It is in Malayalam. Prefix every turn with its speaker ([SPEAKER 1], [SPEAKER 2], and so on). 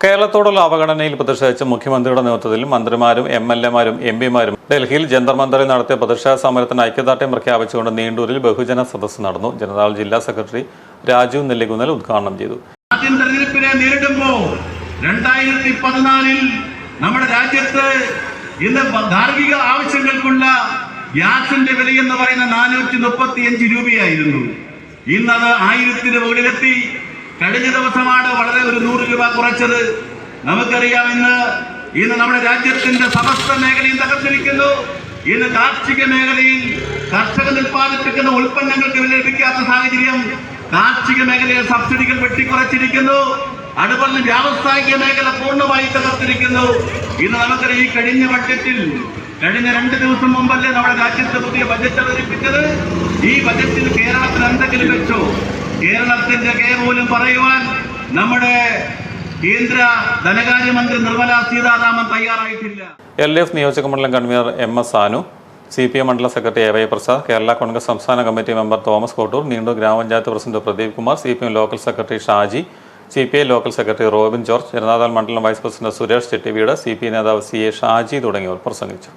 [SPEAKER 1] കേരളത്തോടുള്ള അവഗണനയിൽ പ്രതിഷേധിച്ച് മുഖ്യമന്ത്രിയുടെ നേതൃത്വത്തിൽ മന്ത്രിമാരും എംഎൽഎമാരും എംപിമാരും ഡൽഹിയിൽ ജന്തർ മന്ദറിൽ നടത്തിയ പ്രതിഷേധ സമരത്തിന് ഐക്യദാർഢ്യം പ്രഖ്യാപിച്ചുകൊണ്ട് നീണ്ടൂരിൽ ബഹുജന സദസ്സ് നടന്നു. ജനതാദൾ ജില്ലാ സെക്രട്ടറി രാജു നെല്ലിക്കുന്നൽ ഉദ്ഘാടനം ചെയ്തു.
[SPEAKER 2] ആദ്യം തെരഞ്ഞെടുപ്പിനെ നേരിടുമ്പോൾ 2014 നമ്മുടെ രാജ്യത്ത് ഇന്ന് ഗാർഹിക ആവശ്യങ്ങൾക്കുള്ള ഗ്യാസിന്റെ വില എന്ന് പറയുന്ന 435 രൂപയായിരുന്നു. ഇന്നത് 1000-ന് മുകളിലെത്തി. കഴിഞ്ഞ ദിവസമാണ് വളരെ ഒരു 100 രൂപ കുറച്ചത്. നമുക്കറിയാം ഇന്ന് നമ്മുടെ രാജ്യത്തിന്റെ സമസ്ത മേഖലയും തകർന്നിരിക്കുന്നു. ഇന്ന് കാർഷിക മേഖലയിൽ കർഷകർ ഉൽപ്പാദിപ്പിക്കുന്ന ഉൽപ്പന്നങ്ങൾക്ക് വില ലഭിക്കാത്ത സാഹചര്യം. കാർഷിക മേഖലയിൽ സബ്സിഡികൾ വെട്ടിക്കുറച്ചിരിക്കുന്നു. അതുപോലെ വ്യാവസായിക മേഖല പൂർണ്ണമായി തകർത്തിരിക്കുന്നു. ഇന്ന് നമുക്കറിയാം, ഈ കഴിഞ്ഞ ബഡ്ജറ്റിൽ കഴിഞ്ഞ 2 ദിവസം മുമ്പല്ലേ നമ്മുടെ രാജ്യത്ത് പുതിയ ബജറ്റ് അവതരിപ്പിച്ചത്. ഈ ബജറ്റിൽ കേരളത്തിന് എന്തെങ്കിലും വെച്ചോ? കേരളത്തിന്റെ പോലും പറയുവാൻ നമ്മുടെ കേന്ദ്ര ധനകാര്യമന്ത്രി നിർമ്മല സീതാരാമൻ തയ്യാറായിട്ടില്ല.
[SPEAKER 1] LDF നിയോജക മണ്ഡലം കൺവീനർ MS സാനു, CPM മണ്ഡലം സെക്രട്ടറി AY പ്രസാദ്, കേരള കോൺഗ്രസ് സംസ്ഥാന കമ്മിറ്റി മെമ്പർ തോമസ് കോട്ടൂർ, നീണ്ടൂർ ഗ്രാമപഞ്ചായത്ത് president Pradeep Kumar, CPM local secretary Shaji, CPI local secretary Robin George, Janata Dal മണ്ഡലം vice president Suresh Chettiveed, CPI നേതാവ് CA ഷാജി തുടങ്ങിയവർ പ്രസംഗിച്ചു.